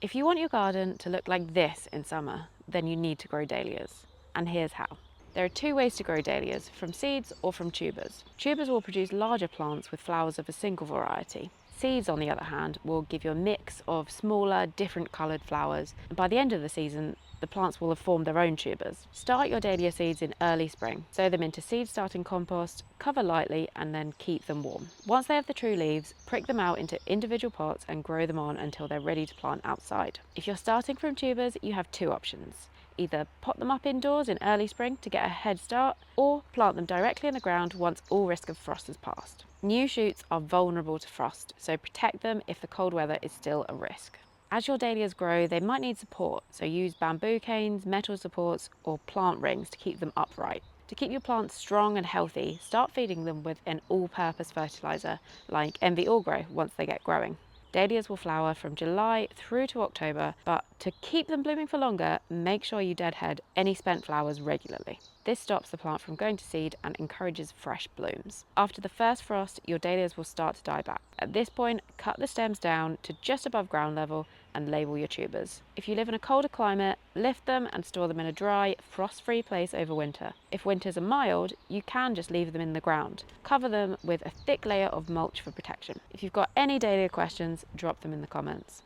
If you want your garden to look like this in summer, then you need to grow dahlias. And here's how. There are two ways to grow dahlias, from seeds or from tubers. Tubers will produce larger plants with flowers of a single variety. Seeds, on the other hand, will give you a mix of smaller, different coloured flowers, and by the end of the season, the plants will have formed their own tubers. Start your dahlia seeds in early spring. Sow them into seed starting compost, cover lightly, and then keep them warm. Once they have the true leaves, prick them out into individual pots and grow them on until they're ready to plant outside. If you're starting from tubers, you have two options. Either pot them up indoors in early spring to get a head start, or plant them directly in the ground once all risk of frost has passed. New shoots are vulnerable to frost, so protect them if the cold weather is still a risk. As your dahlias grow, they might need support, so use bamboo canes, metal supports, or plant rings to keep them upright. To keep your plants strong and healthy, start feeding them with an all-purpose fertilizer like Envy All-Grow once they get growing. Dahlias will flower from July through to October, but to keep them blooming for longer, make sure you deadhead any spent flowers regularly. This stops the plant from going to seed and encourages fresh blooms. After the first frost, your dahlias will start to die back. At this point, cut the stems down to just above ground level and label your tubers. If you live in a colder climate, lift them and store them in a dry, frost-free place over winter. If winters are mild, you can just leave them in the ground. Cover them with a thick layer of mulch for protection. If you've got any dahlia questions, drop them in the comments.